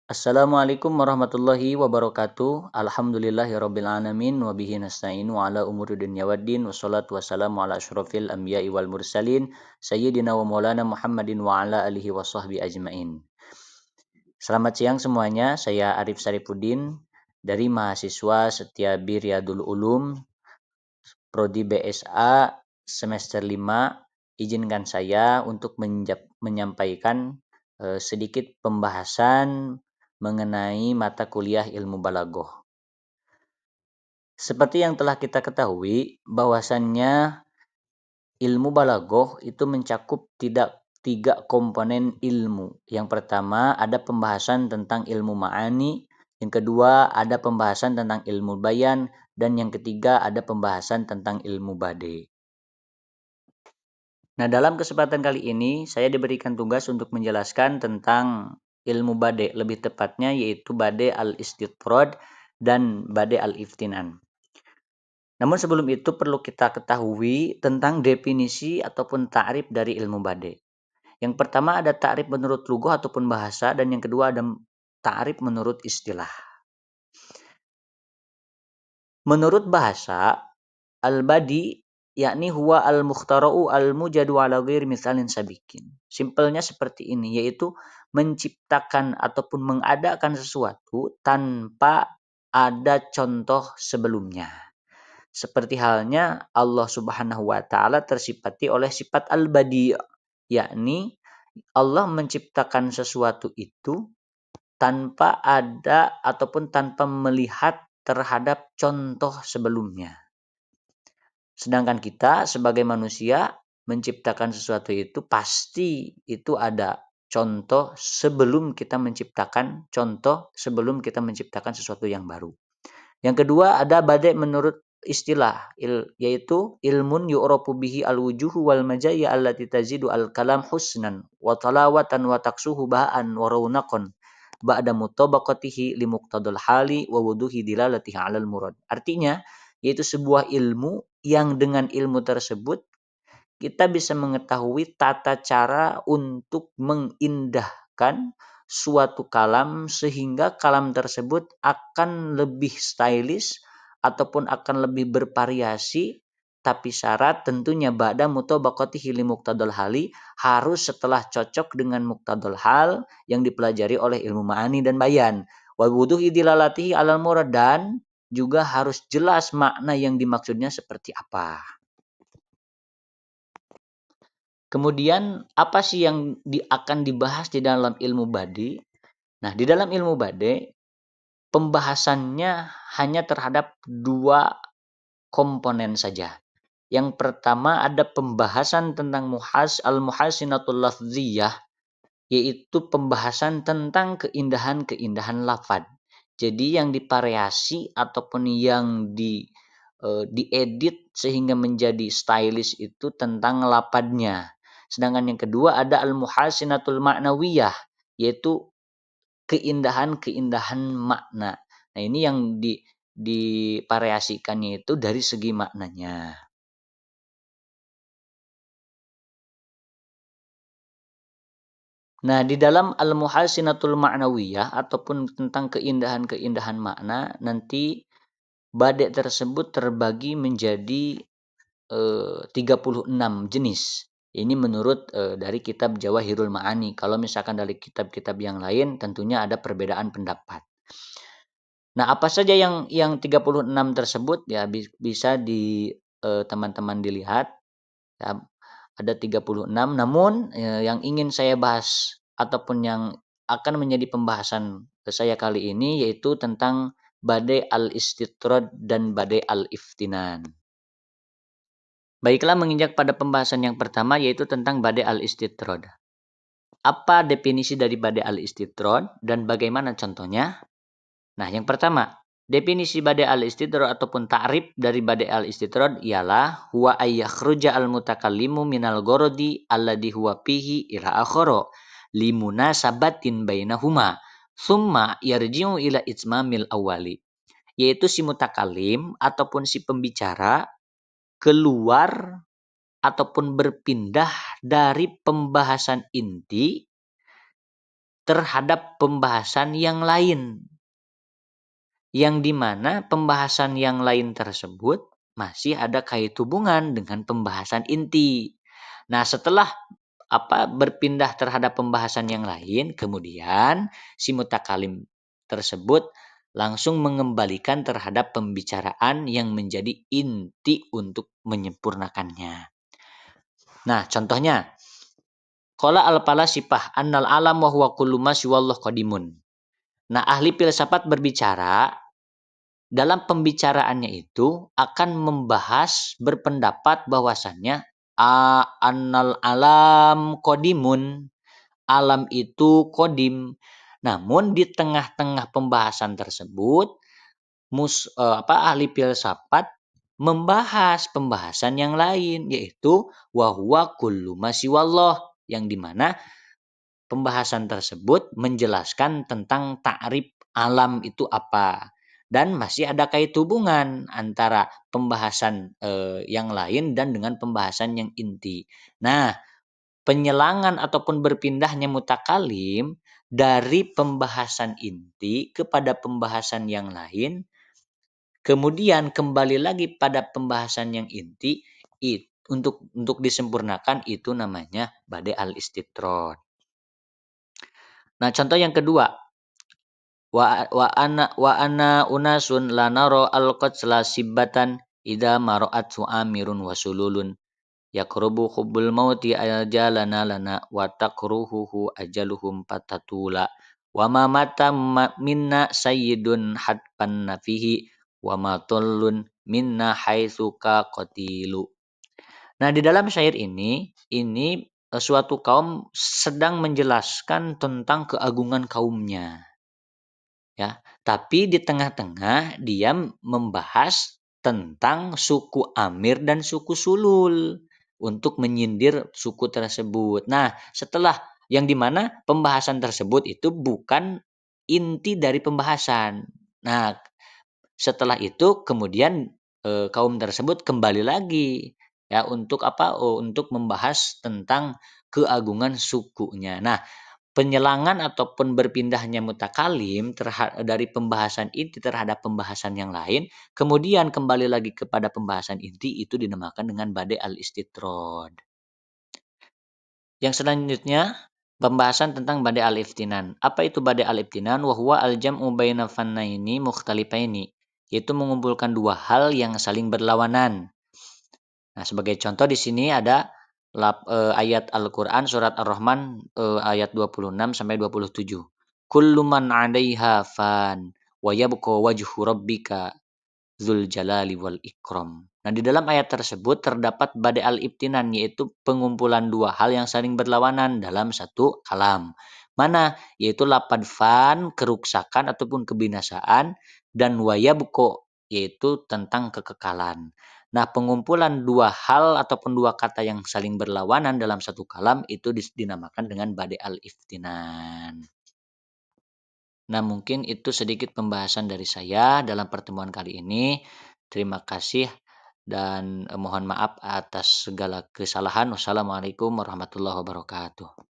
Assalamualaikum warahmatullahi wabarakatuh. Alhamdulillahirabbil alamin wa bihi nasta'inu ala umuri dunya waddin wassalatu wassalamu ala asyrofil anbiya'i wal mursalin sayyidina wa maulana Muhammadin wa ala alihi wa sahbihi ajmain. Selamat siang semuanya, saya Arif Sarifuddin dari mahasiswa Setiabdi Riyadul Ulum Prodi BSA semester 5. Izinkan saya untuk menyampaikan sedikit pembahasan mengenai mata kuliah ilmu balaghah. Seperti yang telah kita ketahui, bahwasannya ilmu balaghah itu mencakup tiga komponen ilmu. Yang pertama ada pembahasan tentang ilmu ma'ani, yang kedua ada pembahasan tentang ilmu bayan, dan yang ketiga ada pembahasan tentang ilmu bade. Nah, dalam kesempatan kali ini saya diberikan tugas untuk menjelaskan tentang ilmu bade, lebih tepatnya yaitu bade al-istitrad dan bade al-iftinan. Namun sebelum itu perlu kita ketahui tentang definisi ataupun ta'rif dari ilmu bade. Yang pertama ada ta'rif menurut lughah ataupun bahasa, dan yang kedua ada ta'rif menurut istilah. Menurut bahasa, al-badi yakni huwa al-mukhtara'u al-mujadu ala ghairi misalin sabikin. Simpelnya seperti ini, yaitu menciptakan ataupun mengadakan sesuatu tanpa ada contoh sebelumnya. Seperti halnya Allah Subhanahu wa taala tersifati oleh sifat al-badi', yakni Allah menciptakan sesuatu itu tanpa ada ataupun tanpa melihat terhadap contoh sebelumnya. Sedangkan kita sebagai manusia menciptakan sesuatu itu pasti itu ada contoh sebelum kita menciptakan sesuatu yang baru. Yang kedua ada bade menurut istilah, yaitu ilmun yu'rafu bihi al-wujuhu wal majaya allati tazidu al-kalam husnan wa talawatan wa taksuhu ba'an wa raunaqan ba'da mutabaqatihi li muqtadal hali wa wuduhi dilalatihi 'alal murad. Artinya yaitu sebuah ilmu yang dengan ilmu tersebut kita bisa mengetahui tata cara untuk mengindahkan suatu kalam sehingga kalam tersebut akan lebih stylish ataupun akan lebih bervariasi, tapi syarat tentunya ba'da mutabaqatihi li muqtadal hali, harus setelah cocok dengan muqtadal hal yang dipelajari oleh ilmu ma'ani dan bayan. Wa wuduhi dilalatihi 'alal murad, dan juga harus jelas makna yang dimaksudnya seperti apa. Kemudian apa sih yang akan dibahas di dalam ilmu badi? Nah, di dalam ilmu bade pembahasannya hanya terhadap dua komponen saja. Yang pertama ada pembahasan tentang al-muhasinatul lafziyah, yaitu pembahasan tentang keindahan-keindahan lafaz. Jadi yang divariasi ataupun yang diedit sehingga menjadi stylish itu tentang lapadnya. Sedangkan yang kedua ada al-muhasinatul ma'nawiyah, yaitu keindahan-keindahan makna. Nah, ini yang divariasikannya itu dari segi maknanya. Nah, di dalam al-muhasinatul ma'nawiyah ataupun tentang keindahan-keindahan makna, nanti bade tersebut terbagi menjadi 36 jenis. Ini menurut dari kitab Jawahirul Ma'ani. Kalau misalkan dari kitab-kitab yang lain tentunya ada perbedaan pendapat. Nah, apa saja yang 36 tersebut ya bisa teman-teman dilihat ya, ada 36. Namun yang ingin saya bahas ataupun yang akan menjadi pembahasan saya kali ini yaitu tentang badai al-istitrad dan badai al-iftinan. Baiklah, menginjak pada pembahasan yang pertama yaitu tentang badai al-istitrad. Apa definisi dari badai al-istitrad dan bagaimana contohnya? Nah, yang pertama, definisi badai al-istitrad ataupun ta'rif dari badai al-istitrad ialah huwa ayyakhruja al-mutakallimu minal gharadi alladhi huwa fihi ila akhara limunasabatin bainahuma summa yarji'u ila itmamil awali. Yaitu si mutakallim ataupun si pembicara keluar ataupun berpindah dari pembahasan inti terhadap pembahasan yang lain. Yang dimana pembahasan yang lain tersebut masih ada kait hubungan dengan pembahasan inti. Nah, setelah berpindah terhadap pembahasan yang lain, kemudian si mutakalim tersebut langsung mengembalikan terhadap pembicaraan yang menjadi inti untuk menyempurnakannya. Nah, contohnya, qala al-falasifah annal alam wa huwa kullu ma siwallahu qadimun. Nah, ahli filsafat berbicara, dalam pembicaraannya itu akan membahas berpendapat bahwasannya annal alam qadimun, alam itu kodim. Namun di tengah-tengah pembahasan tersebut, ahli filsafat membahas pembahasan yang lain, yaitu wahwa kullu masiwallah, yang dimana pembahasan tersebut menjelaskan tentang ta'rif alam itu apa. Dan masih ada kait hubungan antara pembahasan yang lain dan dengan pembahasan yang inti. Nah, penyelangan ataupun berpindahnya mutakalim dari pembahasan inti kepada pembahasan yang lain, kemudian kembali lagi pada pembahasan yang inti, untuk disempurnakan, itu namanya badai al-istitrod. Nah, contoh yang kedua, wa ana unasun la naro al-qatsla sibatan idza mara'at su'amirun wa sululun yaqrubu hubbul mauti ajalana lana wa taqruhuhu ajaluhum patatula wa ma mata minna sayyidun hatpan nafihi wa ma tullun minna haitsu ka qatilu. Nah, di dalam syair ini suatu kaum sedang menjelaskan tentang keagungan kaumnya, ya. Tapi di tengah-tengah dia membahas tentang suku Amir dan suku Sulul untuk menyindir suku tersebut. Nah, setelah yang dimana pembahasan tersebut itu bukan inti dari pembahasan. Nah, setelah itu kemudian kaum tersebut kembali lagi, ya, untuk untuk membahas tentang keagungan sukunya. Nah, penyelangan ataupun berpindahnya mutakalim dari pembahasan inti terhadap pembahasan yang lain, kemudian kembali lagi kepada pembahasan inti, itu dinamakan dengan badai al-istitrod. Yang selanjutnya, pembahasan tentang badai al-iftinan. Apa itu badai al-iftinan? Wa huwa al-jam'u baina fannaini mukhtalifaini, yaitu mengumpulkan dua hal yang saling berlawanan. Nah, sebagai contoh di sini ada ayat Al-Qur'an surat Ar-Rahman ayat 26 sampai 27. Kullu man 'alaiha fan wa yabqa wajhu rabbika dzul jalali wal ikram. Nah, di dalam ayat tersebut terdapat badai al-ibtinan, yaitu pengumpulan dua hal yang saling berlawanan dalam satu kalam. Mana? Yaitu lapad fan, keruksakan ataupun kebinasaan, dan wayabko, yaitu tentang kekekalan. Nah, pengumpulan dua hal ataupun dua kata yang saling berlawanan dalam satu kalam itu dinamakan dengan badai al-iftinan. Nah, mungkin itu sedikit pembahasan dari saya dalam pertemuan kali ini. Terima kasih dan mohon maaf atas segala kesalahan. Wassalamualaikum warahmatullahi wabarakatuh.